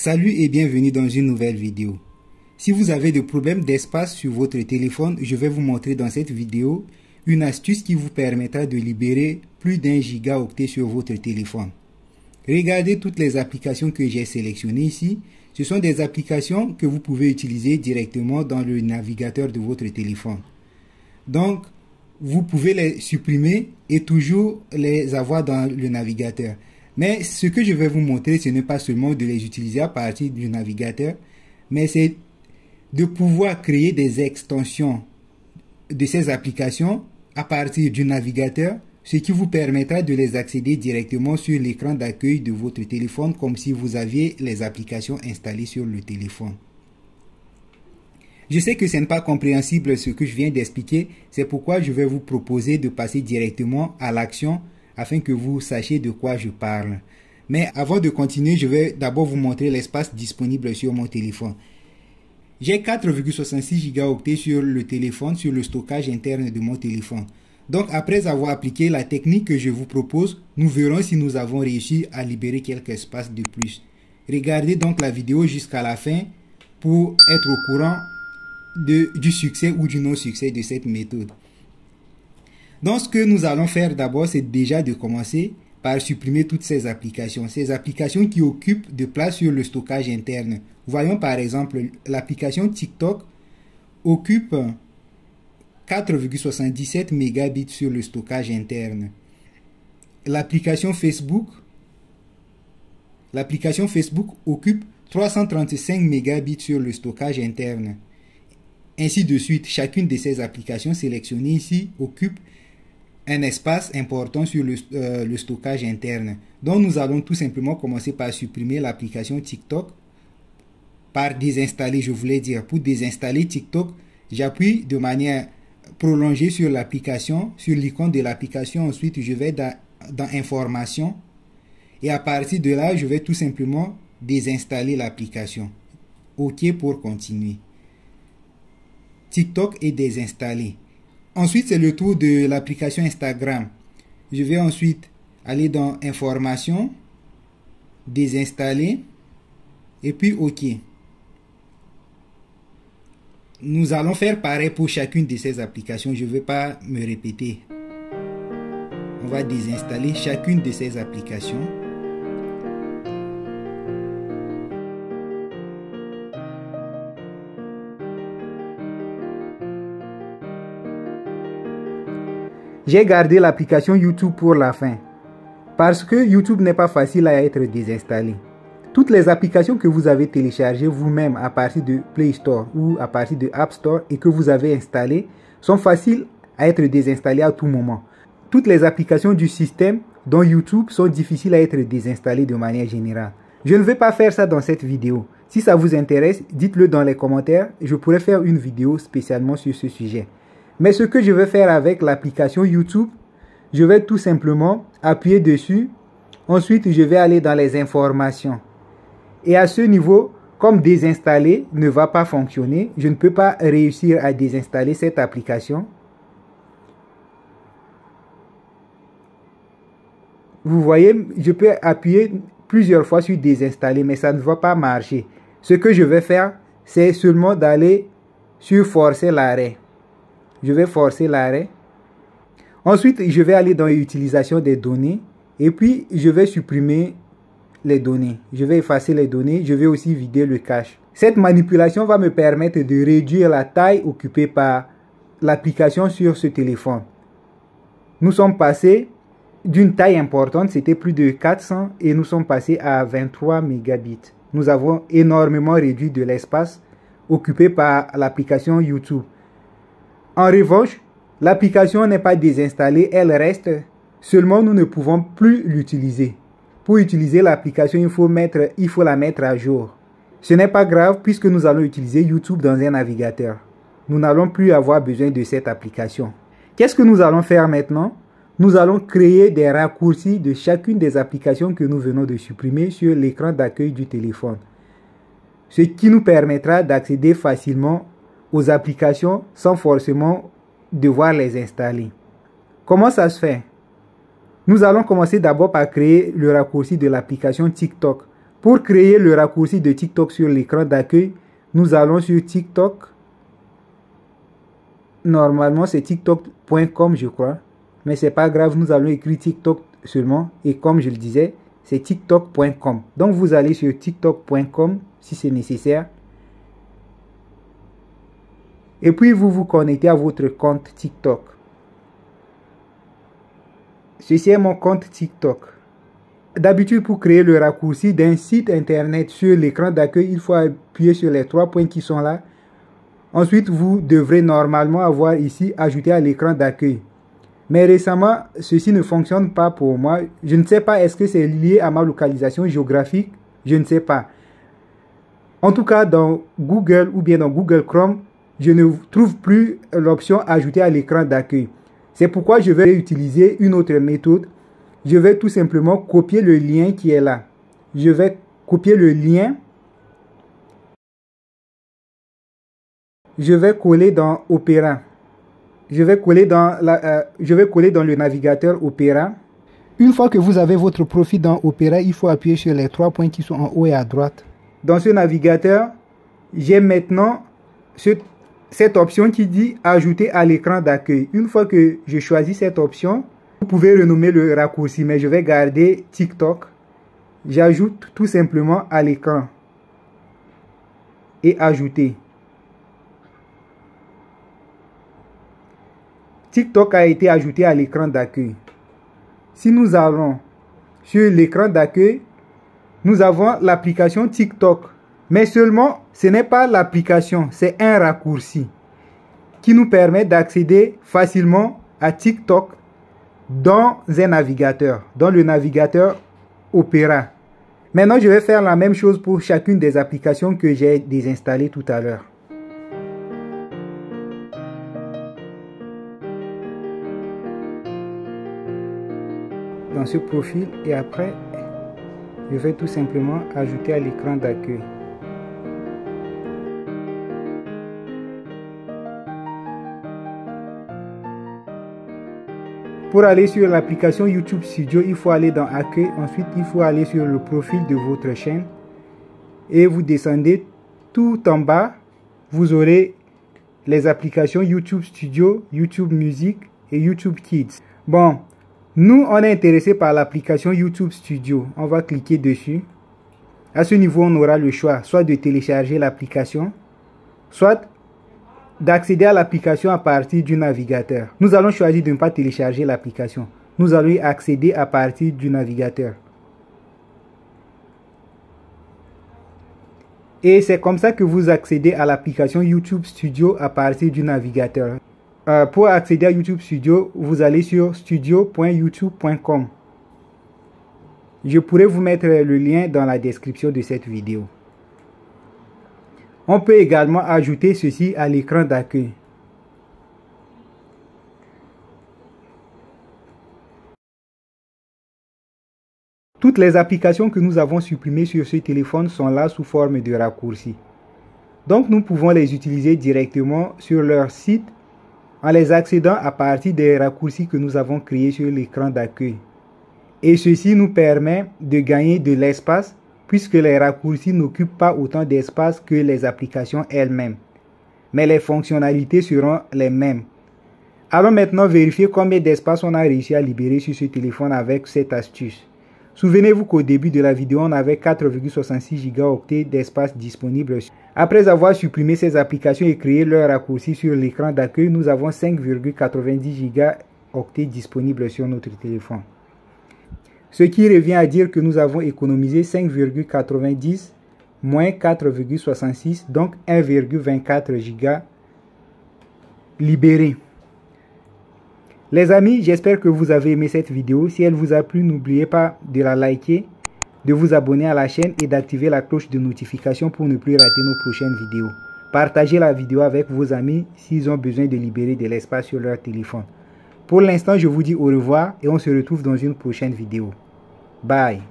Salut et bienvenue dans une nouvelle vidéo. Si vous avez des problèmes d'espace sur votre téléphone, je vais vous montrer dans cette vidéo une astuce qui vous permettra de libérer plus d'1 gigaoctet sur votre téléphone. Regardez toutes les applications que j'ai sélectionnées ici. Ce sont des applications que vous pouvez utiliser directement dans le navigateur de votre téléphone. Donc, vous pouvez les supprimer et toujours les avoir dans le navigateur. Mais ce que je vais vous montrer, ce n'est pas seulement de les utiliser à partir du navigateur, mais c'est de pouvoir créer des extensions de ces applications à partir du navigateur, ce qui vous permettra de les accéder directement sur l'écran d'accueil de votre téléphone comme si vous aviez les applications installées sur le téléphone. Je sais que ce n'est pas compréhensible ce que je viens d'expliquer, c'est pourquoi je vais vous proposer de passer directement à l'action afin que vous sachiez de quoi je parle. Mais avant de continuer, je vais d'abord vous montrer l'espace disponible sur mon téléphone. J'ai 4,66 gigaoctets sur le téléphone, sur le stockage interne de mon téléphone. Donc après avoir appliqué la technique que je vous propose, nous verrons si nous avons réussi à libérer quelques espaces de plus. Regardez donc la vidéo jusqu'à la fin pour être au courant du succès ou du non-succès de cette méthode. Donc ce que nous allons faire d'abord, c'est déjà de commencer par supprimer toutes ces applications qui occupent de place sur le stockage interne. Voyons par exemple l'application TikTok occupe 4,77 mégabits sur le stockage interne. L'application Facebook occupe 335 mégabits sur le stockage interne. Ainsi de suite, chacune de ces applications sélectionnées ici occupe un espace important sur le stockage interne. Donc nous allons tout simplement commencer par supprimer l'application TikTok, par désinstaller, je voulais dire. Pour désinstaller TikTok, j'appuie de manière prolongée sur l'application, sur l'icône de l'application. Ensuite, je vais dans Informations. Et à partir de là, je vais tout simplement désinstaller l'application. OK pour continuer. TikTok est désinstallé. Ensuite, c'est le tour de l'application Instagram. Je vais ensuite aller dans Informations, désinstaller et puis OK. Nous allons faire pareil pour chacune de ces applications. Je ne vais pas me répéter. On va désinstaller chacune de ces applications. J'ai gardé l'application YouTube pour la fin, parce que YouTube n'est pas facile à être désinstallé. Toutes les applications que vous avez téléchargées vous-même à partir de Play Store ou à partir de App Store et que vous avez installées sont faciles à être désinstallées à tout moment. Toutes les applications du système, dont YouTube, sont difficiles à être désinstallées de manière générale. Je ne vais pas faire ça dans cette vidéo. Si ça vous intéresse, dites-le dans les commentaires. Je pourrais faire une vidéo spécialement sur ce sujet. Mais ce que je vais faire avec l'application YouTube, je vais tout simplement appuyer dessus. Ensuite, je vais aller dans les informations. Et à ce niveau, comme désinstaller ne va pas fonctionner, je ne peux pas réussir à désinstaller cette application. Vous voyez, je peux appuyer plusieurs fois sur désinstaller, mais ça ne va pas marcher. Ce que je vais faire, c'est seulement d'aller sur forcer l'arrêt. Je vais forcer l'arrêt. Ensuite, je vais aller dans l'utilisation des données. Et puis, je vais supprimer les données. Je vais effacer les données. Je vais aussi vider le cache. Cette manipulation va me permettre de réduire la taille occupée par l'application sur ce téléphone. Nous sommes passés d'une taille importante, c'était plus de 400, et nous sommes passés à 23 mégabits. Nous avons énormément réduit de l'espace occupé par l'application YouTube. En revanche, l'application n'est pas désinstallée, elle reste, seulement nous ne pouvons plus l'utiliser. Pour utiliser l'application, il faut la mettre à jour. Ce n'est pas grave puisque nous allons utiliser YouTube dans un navigateur. Nous n'allons plus avoir besoin de cette application. Qu'est-ce que nous allons faire maintenant? Nous allons créer des raccourcis de chacune des applications que nous venons de supprimer sur l'écran d'accueil du téléphone. Ce qui nous permettra d'accéder facilement aux applications sans forcément devoir les installer. Comment ça se fait? Nous allons commencer d'abord par créer le raccourci de l'application TikTok. Pour créer le raccourci de TikTok sur l'écran d'accueil, nous allons sur TikTok. Normalement, c'est tiktok.com, je crois. Mais c'est pas grave, nous allons écrire TikTok seulement. Et comme je le disais, c'est tiktok.com. Donc, vous allez sur tiktok.com si c'est nécessaire. Et puis, vous vous connectez à votre compte TikTok. Ceci est mon compte TikTok. D'habitude, pour créer le raccourci d'un site internet sur l'écran d'accueil, il faut appuyer sur les 3 points qui sont là. Ensuite, vous devrez normalement avoir ici ajouter à l'écran d'accueil. Mais récemment, ceci ne fonctionne pas pour moi. Je ne sais pas, est-ce que c'est lié à ma localisation géographique? Je ne sais pas. En tout cas, dans Google ou bien dans Google Chrome, je ne trouve plus l'option ajouter à l'écran d'accueil. C'est pourquoi je vais utiliser une autre méthode. Je vais tout simplement copier le lien qui est là. Je vais copier le lien. Je vais coller dans Opera. Je vais coller dans le navigateur Opera. Une fois que vous avez votre profil dans Opera, il faut appuyer sur les 3 points qui sont en haut et à droite. Dans ce navigateur, j'ai maintenant cette option qui dit ajouter à l'écran d'accueil. Une fois que je choisis cette option, vous pouvez renommer le raccourci, mais je vais garder TikTok. J'ajoute tout simplement à l'écran et ajouter. TikTok a été ajouté à l'écran d'accueil. Si nous allons sur l'écran d'accueil, nous avons l'application TikTok. Mais seulement, ce n'est pas l'application, c'est un raccourci qui nous permet d'accéder facilement à TikTok dans un navigateur, dans le navigateur Opera. Maintenant, je vais faire la même chose pour chacune des applications que j'ai désinstallées tout à l'heure. Dans ce profil et après, je vais tout simplement ajouter à l'écran d'accueil. Pour aller sur l'application YouTube Studio, il faut aller dans Accueil. Ensuite, il faut aller sur le profil de votre chaîne. Et vous descendez tout en bas. Vous aurez les applications YouTube Studio, YouTube Music et YouTube Kids. Bon, nous, on est intéressé par l'application YouTube Studio. On va cliquer dessus. À ce niveau, on aura le choix soit de télécharger l'application, soit d'accéder à l'application à partir du navigateur. Nous allons choisir de ne pas télécharger l'application. Nous allons y accéder à partir du navigateur. Et c'est comme ça que vous accédez à l'application YouTube Studio à partir du navigateur. Pour accéder à YouTube Studio, vous allez sur studio.youtube.com. Je pourrais vous mettre le lien dans la description de cette vidéo. On peut également ajouter ceci à l'écran d'accueil. Toutes les applications que nous avons supprimées sur ce téléphone sont là sous forme de raccourcis. Donc nous pouvons les utiliser directement sur leur site en les accédant à partir des raccourcis que nous avons créés sur l'écran d'accueil. Et ceci nous permet de gagner de l'espace puisque les raccourcis n'occupent pas autant d'espace que les applications elles-mêmes. Mais les fonctionnalités seront les mêmes. Allons maintenant vérifier combien d'espace on a réussi à libérer sur ce téléphone avec cette astuce. Souvenez-vous qu'au début de la vidéo, on avait 4,66 Go d'espace disponible. Après avoir supprimé ces applications et créé leurs raccourcis sur l'écran d'accueil, nous avons 5,90 Go disponibles sur notre téléphone. Ce qui revient à dire que nous avons économisé 5,90 moins 4,66, donc 1,24 Go libérés. Les amis, j'espère que vous avez aimé cette vidéo. Si elle vous a plu, n'oubliez pas de la liker, de vous abonner à la chaîne et d'activer la cloche de notification pour ne plus rater nos prochaines vidéos. Partagez la vidéo avec vos amis s'ils ont besoin de libérer de l'espace sur leur téléphone. Pour l'instant, je vous dis au revoir et on se retrouve dans une prochaine vidéo. Bye.